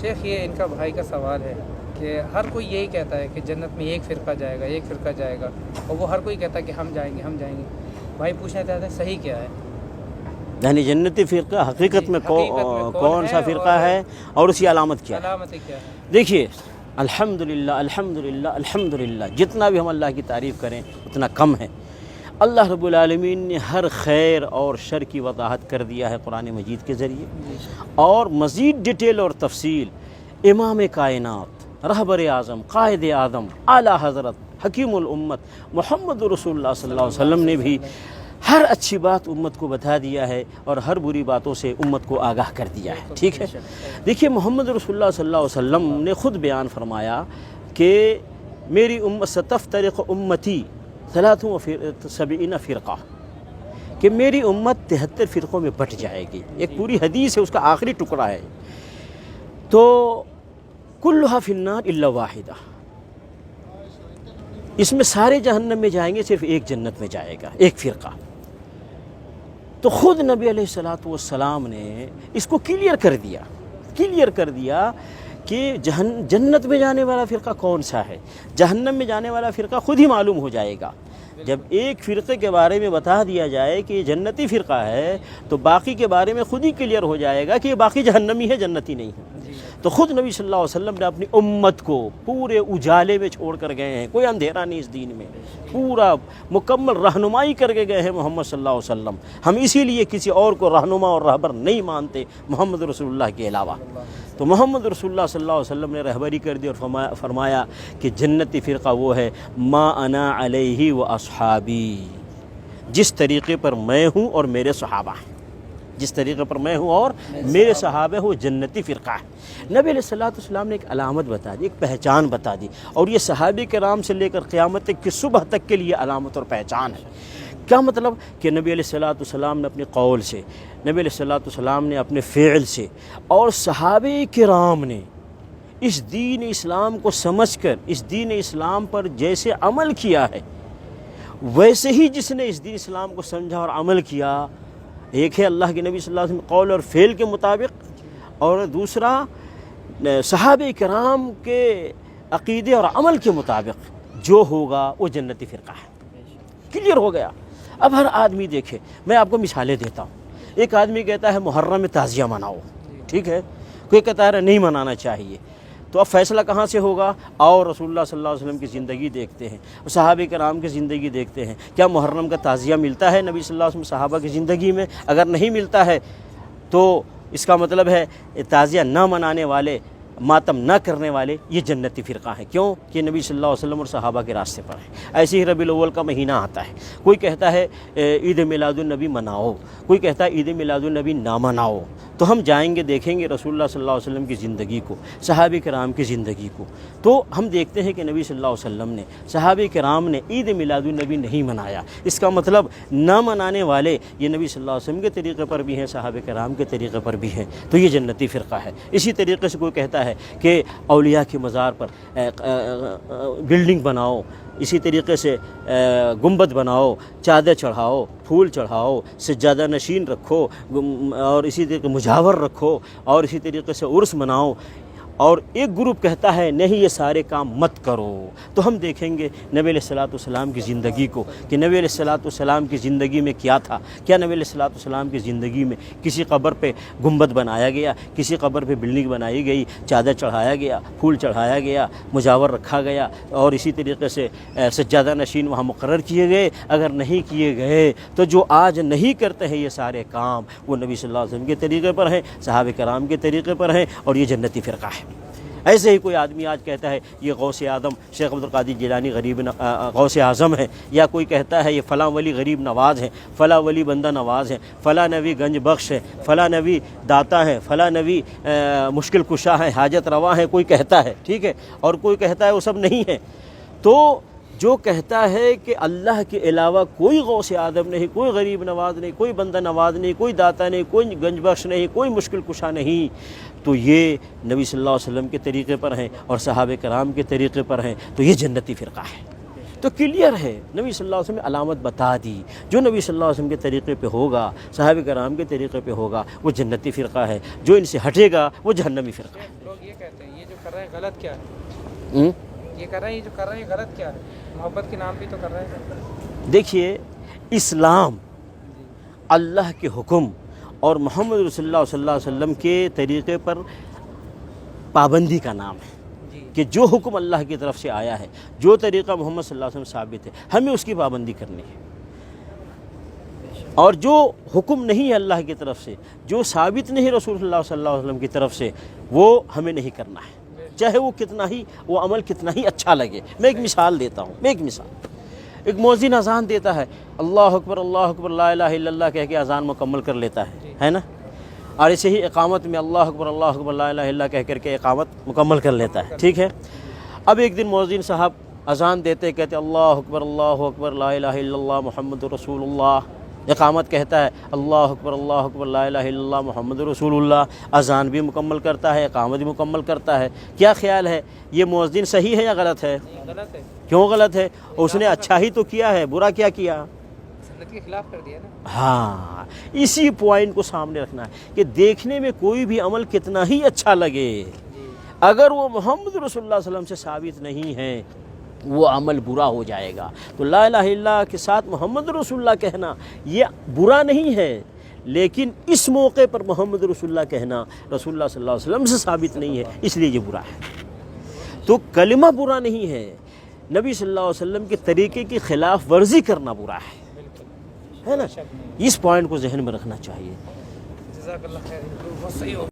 شیخ یہ ان کا بھائی کا سوال ہے کہ ہر کوئی یہی کہتا ہے کہ جنت میں ایک فرقہ جائے گا، ایک فرقہ جائے گا، اور وہ ہر کوئی کہتا ہے کہ ہم جائیں گے، ہم جائیں گے۔ بھائی پوچھنا چاہتے ہیں صحیح کیا ہے؟ یعنی جنتی فرقہ حقیقت میں کون سا فرقہ ہے اور اس کی علامت کیا ہے؟ علامتیں کیا ہے؟ دیکھیے الحمدللہ الحمدللہ الحمدللہ، جتنا بھی ہم اللہ کی تعریف کریں اتنا کم ہے۔ اللہ رب العالمین نے ہر خیر اور شر کی وضاحت کر دیا ہے قرآن مجید کے ذریعے، اور مزید ڈیٹیل اور تفصیل امام کائنات، رہبر اعظم، قائد اعظم، اعلیٰ حضرت، حکیم الامت محمد رسول اللہ صلی اللہ علیہ وسلم نے بھی ہر اچھی بات امت کو بتا دیا ہے اور ہر بری باتوں سے امت کو آگاہ کر دیا ہے۔ ٹھیک ہے، دیکھیے محمد رسول اللہ صلی اللہ علیہ وسلم نے خود بیان فرمایا کہ میری امت ستفترق امتی 73 فرقہ، کہ میری امت 73 فرقوں میں بٹ جائے گی۔ ایک پوری حدیث ہے، اس کا آخری ٹکڑا ہے، تو کلھا فی النار الا واحدہ، اس میں سارے جہنم میں جائیں گے، صرف ایک جنت میں جائے گا، ایک فرقہ۔ تو خود نبی علیہ الصلوۃ والسلام نے اس کو کلیئر کر دیا کہ جنت میں جانے والا فرقہ کون سا ہے، جہنم میں جانے والا فرقہ خود ہی معلوم ہو جائے گا۔ جب ایک فرقے کے بارے میں بتا دیا جائے کہ یہ جنتی فرقہ ہے تو باقی کے بارے میں خود ہی کلیئر ہو جائے گا کہ یہ باقی جہنمی ہے، جنتی نہیں ہے۔ تو خود نبی صلی اللہ علیہ وسلم نے اپنی امت کو پورے اجالے میں چھوڑ کر گئے ہیں، کوئی اندھیرا نہیں اس دین میں، پورا مکمل رہنمائی کر کے گئے ہیں محمد صلی اللہ علیہ وسلم۔ ہم اسی لیے کسی اور کو رہنما اور رہبر نہیں مانتے محمد رسول اللہ کے علاوہ۔ تو محمد رسول اللہ صلی اللہ علیہ وسلم نے رہبری کر دی اور فرمایا کہ جنتی فرقہ وہ ہے ما انا علیہ و اصحابی، جس طریقے پر میں ہوں اور میرے صحابہ ہیں، جس طریقے پر میں ہوں اور میرے صحابہ وہ جنتی فرقہ ہے۔ نبی علیہ الصلوۃ والسلام نے ایک علامت بتا دی، ایک پہچان بتا دی، اور یہ صحابہ کرام سے لے کر قیامت کی صبح تک کے لیے علامت اور پہچان ہے۔ کیا مطلب؟ کہ نبی علیہ الصلوۃ والسلام نے اپنے قول سے، نبی علیہ الصلوۃ والسلام نے اپنے فعل سے، اور صحابہ کرام نے اس دین اسلام کو سمجھ کر اس دین اسلام پر جیسے عمل کیا ہے، ویسے ہی جس نے اس دین اسلام کو سمجھا اور عمل کیا، ایک ہے اللہ کے نبی صلی اللہ علیہ وسلم قول اور فعل کے مطابق، اور دوسرا صحابہ کرام کے عقیدے اور عمل کے مطابق جو ہوگا وہ جنتی فرقہ ہے۔ کلیئر ہو گیا۔ اب ہر آدمی دیکھے، میں آپ کو مثالیں دیتا ہوں۔ ایک آدمی کہتا ہے محرم میں تعزیہ مناؤ، ٹھیک ہے، کوئی کہتا ہے نہیں منانا چاہیے، تو اب فیصلہ کہاں سے ہوگا؟ اور رسول اللہ صلی اللہ علیہ وسلم کی زندگی دیکھتے ہیں، صحابہ کرام کی زندگی دیکھتے ہیں، کیا محرم کا تعزیہ ملتا ہے نبی صلی اللہ علیہ وسلم صحابہ کی زندگی میں؟ اگر نہیں ملتا ہے تو اس کا مطلب ہے تعزیہ نہ منانے والے، ماتم نہ کرنے والے یہ جنتی فرقہ ہیں۔ کیوں؟ کہ نبی صلی اللہ علیہ وسلم اور صحابہ کے راستے پر ہیں۔ ایسے ہی ربیع الاول کا مہینہ آتا ہے، کوئی کہتا ہے عید میلاد النبی مناؤ، کوئی کہتا ہے عید میلاد النبی نہ مناؤ۔ تو ہم جائیں گے، دیکھیں گے رسول اللہ صلی اللہ علیہ وسلم کی زندگی کو، صحابہ کرام کی زندگی کو، تو ہم دیکھتے ہیں کہ نبی صلی اللہ علیہ وسلم نے، صحابہ کرام نے عید میلاد النبی نہیں منایا۔ اس کا مطلب نہ منانے والے یہ نبی صلی اللہ علیہ وسلم کے طریقے پر بھی ہیں، صحابہ کرام کے طریقے پر بھی ہیں، تو یہ جنتی فرقہ ہے۔ اسی طریقے سے کوئی کہتا ہے کہ اولیاء کے مزار پر بلڈنگ بناؤ، اسی طریقے سے گنبد بناؤ، چادر چڑھاؤ، پھول چڑھاؤ، سجادہ نشین رکھو، اور اسی طریقے مجاور رکھو، اور اسی طریقے سے عرس مناؤ، اور ایک گروپ کہتا ہے نہیں یہ سارے کام مت کرو۔ تو ہم دیکھیں گے نبی علیہ الصلوۃ والسلام کی زندگی کو کہ نبی علیہ الصلوۃ والسلام کی زندگی میں کیا تھا۔ کیا نبی علیہ الصلوۃ والسلام کی زندگی میں کسی قبر پہ گنبد بنایا گیا، کسی قبر پہ بلڈنگ بنائی گئی، چادر چڑھایا گیا، پھول چڑھایا گیا، مجاور رکھا گیا، اور اسی طریقے سے سجادہ نشین وہاں مقرر کیے گئے؟ اگر نہیں کیے گئے تو جو آج نہیں کرتے ہیں یہ سارے کام وہ نبی صلی اللہ علیہ وسلم کے طریقے پر ہیں، صحابہ کرام کے طریقے پر ہیں، اور یہ جنتی فرقہ ہے۔ ایسے ہی کوئی آدمی آج کہتا ہے یہ غوث اعظم شیخ عبد القادر جیلانی غوث اعظم ہے، یا کوئی کہتا ہے یہ فلاں ولی غریب نواز ہے، فلاں ولی بندہ نواز ہے، فلاں نبی گنج بخش ہے، فلاں نبی داتا ہے، فلاں نبی مشکل کشا ہے، حاجت روا ہے، کوئی کہتا ہے، ٹھیک ہے، اور کوئی کہتا ہے وہ سب نہیں ہے۔ تو جو کہتا ہے کہ اللہ کے علاوہ کوئی غوث اعظم نہیں، کوئی غریب نواز نہیں، کوئی بندہ نواز نہیں، کوئی داتا نہیں، کوئی گنج بخش نہیں، کوئی مشکل کشا نہیں، تو یہ نبی صلی اللہ علیہ وسلم کے طریقے پر ہیں اور صحابہ کرام کے طریقے پر ہیں، تو یہ جنتی فرقہ ہے۔ تو کلیئر ہے، نبی صلی اللہ علیہ وسلم نے علامت بتا دی، جو نبی صلی اللہ علیہ وسلم کے طریقے پہ ہوگا، صحابہ کرام کے طریقے پہ ہوگا، وہ جنتی فرقہ ہے، جو ان سے ہٹے گا وہ جہنمی فرقہ ہے۔ لوگ یہ کہتے ہیں یہ جو کر رہے ہیں غلط کیا ہے، ہوں؟ یہ کر رہے ہیں، یہ جو کر رہے ہیں غلط کیا ہے، محبت کے نام بھی تو کر رہے ہیں۔ دیکھیے اسلام اللہ کے حکم اور محمد رسول اللہ صلی اللہ علیہ وسلم کے طریقے پر پابندی کا نام ہے، جی کہ جو حکم اللہ کی طرف سے آیا ہے، جو طریقہ محمد صلی اللہ علیہ وسلم ثابت ہے، ہمیں اس کی پابندی کرنی ہے، اور جو حکم نہیں ہے اللہ کی طرف سے، جو ثابت نہیں رسول اللہ صلی اللہ علیہ وسلم کی طرف سے، وہ ہمیں نہیں کرنا ہے، چاہے وہ کتنا ہی وہ عمل کتنا ہی اچھا لگے۔ میں ایک مثال دیتا ہوں، ایک مؤذن اذان دیتا ہے، اللہ اکبر لا الہ الا اللہ کہہ کے اذان مکمل کر لیتا ہے نا، اور اسے ہی اقامت میں اللہ اکبر لا الہ الا اللہ کہہ کر کے اقامت مکمل کر لیتا ہے، ٹھیک ہے۔ اب ایک دن مؤذن صاحب اذان دیتے کہتے اللہ اکبر لا الہ الا اللہ محمد رسول اللہ، اقامت کہتا ہے اللہ اکبر لا الہ الا اللہ محمد رسول اللہ، اذان بھی مکمل کرتا ہے، اقامت بھی مکمل کرتا ہے۔ کیا خیال ہے یہ مؤذن صحیح ہے یا غلط ہے؟ غلط ہے، کیوں غلط ہے؟ اس نے اچھا ہی تو کیا ہے، برا کیا کیا؟ سنت کے خلاف کر دیا نا۔ ہاں، اسی پوائنٹ کو سامنے رکھنا ہے کہ دیکھنے میں کوئی بھی عمل کتنا ہی اچھا لگے، اگر وہ محمد رسول اللہ صلی اللہ علیہ وسلم سے ثابت نہیں ہے وہ عمل برا ہو جائے گا۔ تو لا الہ الا اللہ کے ساتھ محمد رسول اللہ کہنا یہ برا نہیں ہے، لیکن اس موقع پر محمد رسول اللہ کہنا رسول اللہ صلی اللہ علیہ وسلم سے ثابت نہیں ہے، اس لیے یہ برا ہے۔ تو کلمہ برا نہیں ہے، نبی صلی اللہ علیہ وسلم کے طریقے کی خلاف ورزی کرنا برا ہے نا، اس پوائنٹ کو ذہن میں رکھنا چاہیے۔ جزاک اللہ خیر، بہت صحیح ہو